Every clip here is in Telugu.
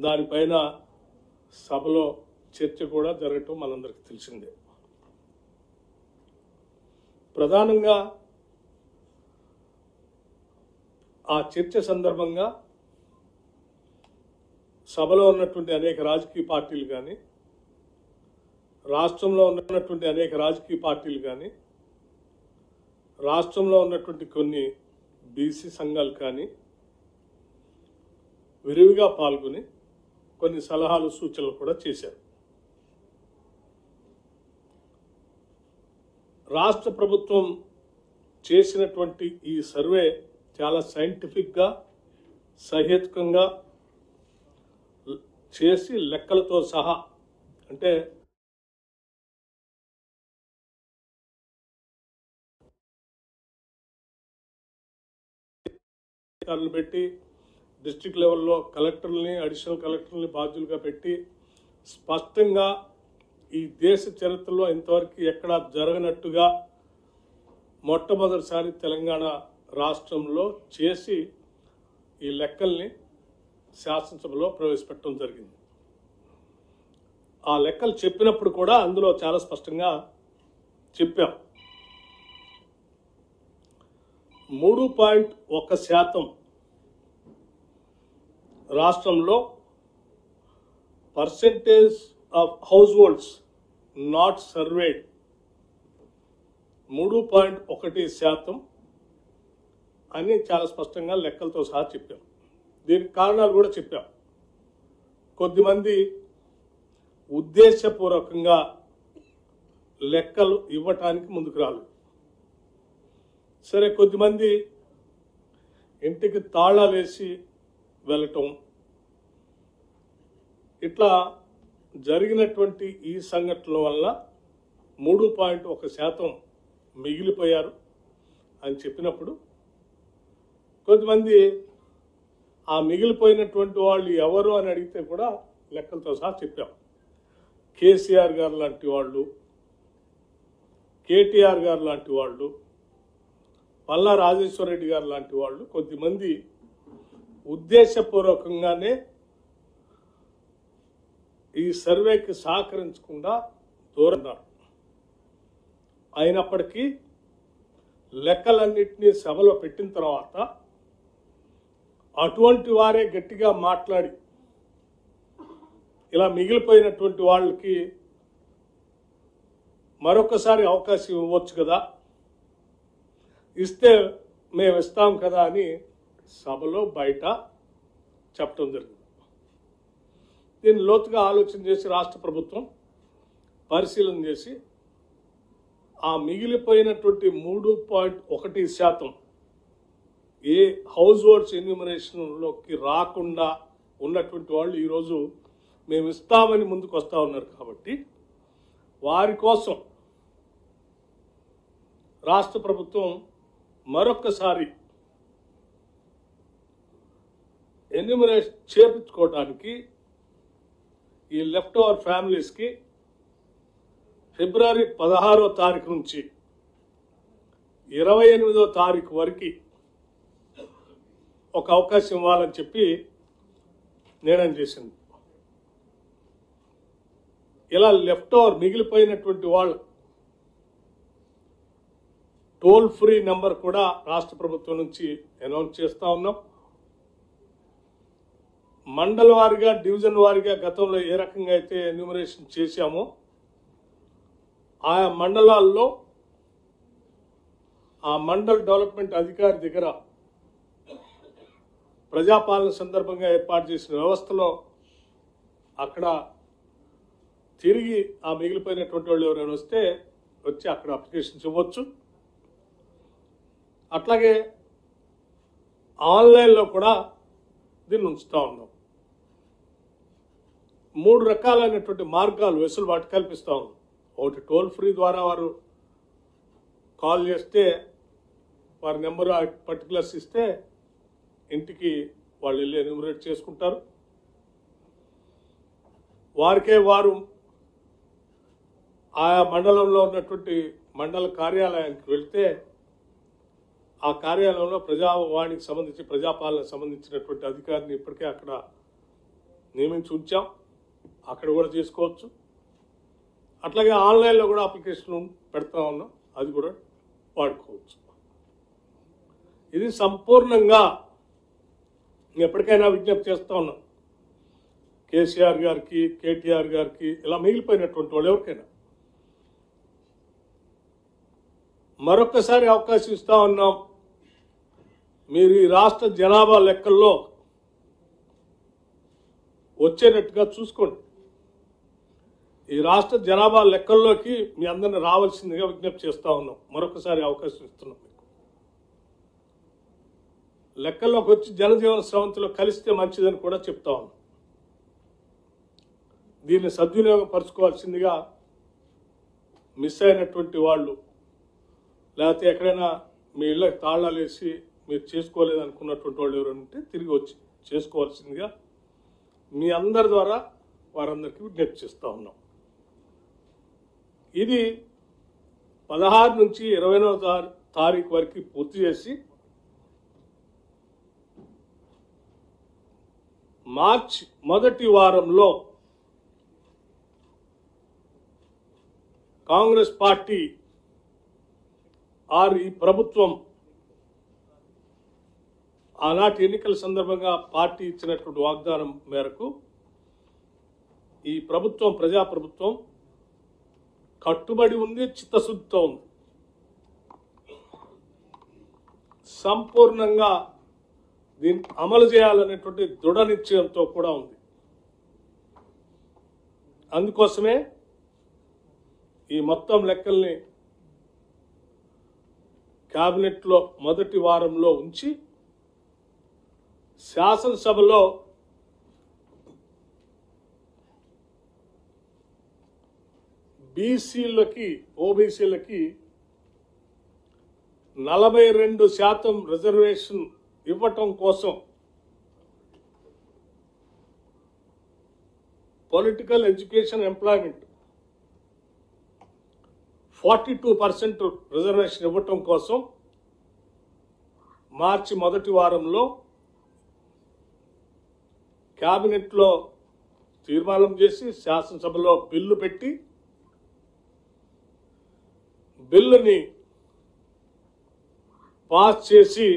దానిపైన సభలో చర్చ కూడా జరగటం మనందరికీ తెలిసిందే. ప్రధానంగా ఆ చర్చ సందర్భంగా సభలో ఉన్నటువంటి అనేక రాజకీయ పార్టీలు కానీ, రాష్ట్రంలో ఉన్నటువంటి అనేక రాజకీయ పార్టీలు కానీ, రాష్ట్రంలో ఉన్నటువంటి కొన్ని బీసీ సంఘాలు కానీ విరివిగా పాల్గొని కొన్ని సలహాలు సూచనలు కూడా చేశారు. రాష్ట్ర ప్రభుత్వం చేసినటువంటి ఈ సర్వే చాలా సైంటిఫిక్గా, సహేతుకంగా చేసి లెక్కలతో సహా, అంటే పెట్టి డిస్ట్రిక్ట్ లెవెల్లో కలెక్టర్లని, అడిషనల్ కలెక్టర్లని బాధ్యులుగా పెట్టి స్పష్టంగా ఈ దేశ చరిత్రలో ఇంతవరకు ఎక్కడా జరగనట్టుగా మొట్టమొదటిసారి తెలంగాణ రాష్ట్రంలో చేసి ఈ లెక్కల్ని శాసనసభలో ప్రవేశపెట్టడం జరిగింది. ఆ లెక్కలు చెప్పినప్పుడు కూడా అందులో చాలా స్పష్టంగా చెప్పాం. 3.1% రాష్ట్రంలో percentage of house holds not surveyed 3.1% అని చాలా స్పష్టంగా లెక్కలతో సహా చెప్పాం. దీనికి కారణాలు కూడా చెప్పాం. కొద్దిమంది ఉద్దేశపూర్వకంగా లెక్కలు ఇవ్వటానికి ముందుకు రాలేదు. సరే, కొద్దిమంది ఇంటికి తాళాలు వేసి వెళ్ళటం, ఇట్లా జరిగినటువంటి ఈ సంఘటనల వల్ల 3.1% మిగిలిపోయారు అని చెప్పినప్పుడు కొంతమంది ఆ మిగిలిపోయినటువంటి వాళ్ళు ఎవరు అని అడిగితే కూడా లెక్కలతో సహా చెప్పాం. కేసీఆర్ గారు లాంటి వాళ్ళు, కేటీఆర్ గారు లాంటి వాళ్ళు, పల్లా రాజేశ్వర రెడ్డి గారు లాంటి వాళ్ళు కొద్దిమంది ఉద్దేశపూర్వకంగానే ఈ సర్వేకి సహకరించకుండా దూరన్నారు. అయినప్పటికీ లెక్కలన్నింటినీ సభలో పెట్టిన తర్వాత అటువంటి వారే గట్టిగా మాట్లాడి ఇలా మిగిలిపోయినటువంటి వాళ్ళకి మరొకసారి అవకాశం ఇవ్వచ్చు కదా, ఇస్తే మేము ఇస్తాం కదా అని సభలో బయట చెప్పడం జరిగింది. దీన్ని లోతుగా ఆలోచన చేసి రాష్ట్ర ప్రభుత్వం పరిశీలన చేసి ఆ మిగిలిపోయినటువంటి 3.1% ఏ హౌస్ హోల్డ్స్ ఎన్యూమరేషన్లోకి రాకుండా ఉన్నటువంటి వాళ్ళు ఈరోజు మేము ఇస్తామని ముందుకు వస్తూ ఉన్నారు. కాబట్టి వారి కోసం రాష్ట్ర ప్రభుత్వం మరొక్కసారి ఎన్యూమరేషన్ చేపించుకోవడానికి ఈ లెఫ్ట్ ఓవర్ ఫ్యామిలీస్కి ఫిబ్రవరి 16వ తారీఖు నుంచి 28వ తారీఖు వరకు ఒక అవకాశం ఇవ్వాలని చెప్పి నిర్ణయం చేసింది. ఇలా లెఫ్ట్ ఓవర్ మిగిలిపోయినటువంటి వాళ్ళు టోల్ ఫ్రీ నెంబర్ కూడా రాష్ట్ర ప్రభుత్వం నుంచి అనౌన్స్ చేస్తూ ఉన్నాం. మండల వారిగా, డివిజన్ వారిగా గతంలో ఏ రకంగా అయితే ఎన్యూమరేషన్ చేశామో ఆయా మండలాల్లో ఆ మండల్ డెవలప్మెంట్ అధికారి దగ్గర ప్రజాపాలన సందర్భంగా ఏర్పాటు చేసిన వ్యవస్థలో అక్కడ తిరిగి ఆ మిగిలిపోయినటువంటి వాళ్ళు ఎవరైనా వస్తే వచ్చి అక్కడ అప్లికేషన్స్ ఇవ్వచ్చు. అట్లాగే ఆన్లైన్లో కూడా దీన్ని ఉంచుతూ ఉన్నాం. 3 రకాలైనటువంటి మార్గాలు వెసులుబాటు కల్పిస్తూ ఉన్నాం. ఒకటి, టోల్ ఫ్రీ ద్వారా వారు కాల్ చేస్తే వారి నెంబరు పర్టికులర్స్ ఇస్తే ఇంటికి వాళ్ళు వెళ్ళి ఎన్యూమరేట్ చేసుకుంటారు. వారికే వారు ఆయా మండలంలో ఉన్నటువంటి మండల కార్యాలయానికి వెళ్తే ఆ కార్యాలయంలో ప్రజావాణికి సంబంధించి, ప్రజాపాలనకు సంబంధించినటువంటి అధికారిని ఇప్పటికే అక్కడ నియమించి ఉంచాం, అక్కడ కూడా చేసుకోవచ్చు. అట్లాగే ఆన్లైన్లో కూడా అప్లికేషన్ పెడతా ఉన్నాం, అది కూడా వాడుకోవచ్చు. ఇది సంపూర్ణంగా ఎప్పటికైనా విజ్ఞప్తి చేస్తూ ఉన్నాం కేసీఆర్ గారికి, కేటీఆర్ గారికి, ఇలా మిగిలిపోయినటువంటి వాళ్ళు ఎవరికైనా మరొక్కసారి అవకాశం ఇస్తా ఉన్నాం. మీరు ఈ రాష్ట్ర జనాభా లెక్కల్లో వచ్చేటట్టుగా చూసుకోండి. ఈ రాష్ట్ర జనాభా లెక్కల్లోకి మీ అందరిని రావాల్సిందిగా విజ్ఞప్తి చేస్తూ ఉన్నాం. మరొకసారి అవకాశం ఇస్తున్నాం. మీకు లెక్కల్లోకి వచ్చి జనజీవన స్రవంతిలో కలిస్తే మంచిదని కూడా చెప్తా ఉన్నాం. దీన్ని సద్వినియోగం పరచుకోవాల్సిందిగా మిస్ అయినటువంటి వాళ్ళు, లేకపోతే ఎక్కడైనా మీ ఇళ్ళకి తాళాలు వేసి మీరు చేసుకోలేదు అనుకున్నటువంటి వాళ్ళు ఎవరైనా ఉంటే తిరిగి వచ్చి చేసుకోవాల్సిందిగా మీ అందరి ద్వారా వారందరికీ విజ్ఞప్తి చేస్తూ ఉన్నాం. ఇది 16 నుంచి 20వ తారీఖు వరకు పూర్తి చేసి మార్చి మొదటి వారంలో కాంగ్రెస్ పార్టీ ఈ ప్రభుత్వం ఆనాటి ఎన్నికల సందర్భంగా పార్టీ ఇచ్చినటువంటి వాగ్దానం మేరకు ఈ ప్రభుత్వం ప్రజాప్రభుత్వం కట్టుబడి ఉంది, చిత్తశుద్ధితో ఉంది. సంపూర్ణంగా దీన్ని అమలు చేయాలనేటువంటి దృఢ నిశ్చయంతో కూడా ఉంది. అందుకోసమే ఈ మొత్తం లెక్కల్ని కేబినెట్లో మొదటి వారంలో ఉంచి శాసనసభలో బీసీలకి, ఓబీసీలకి 42% రిజర్వేషన్ ఇవ్వటం కోసం పొలిటికల్ ఎడ్యుకేషన్ ఎంప్లాయ్మెంట్ 42% రిజర్వేషన్ ఇవ్వటం కోసం మార్చి మొదటి వారంలో కేబినెట్లో తీర్మానం చేసి శాసనసభలో బిల్లు పెట్టి బిల్లుని పాస్ చేసి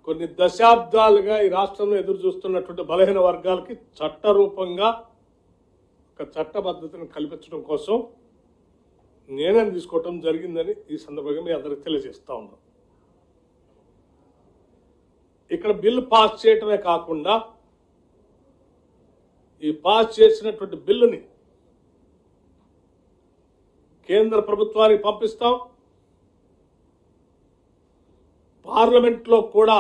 కొన్ని దశాబ్దాలుగా ఈ రాష్ట్రంలో ఎదురు చూస్తున్నటువంటి బలహీన వర్గాలకి చట్టరూపంగా ఒక చట్టబద్ధతను కల్పించడం కోసం నిర్ణయం తీసుకోవటం జరిగిందని ఈ సందర్భంగా మీ అందరికి తెలియజేస్తా ఉన్నాం. ఇక్కడ బిల్లు పాస్ చేయటమే కాకుండా ఈ పాస్ చేసినటువంటి బిల్లుని కేంద్ర ప్రభుత్వానికి పంపిస్తాం. పార్లమెంట్లో కూడా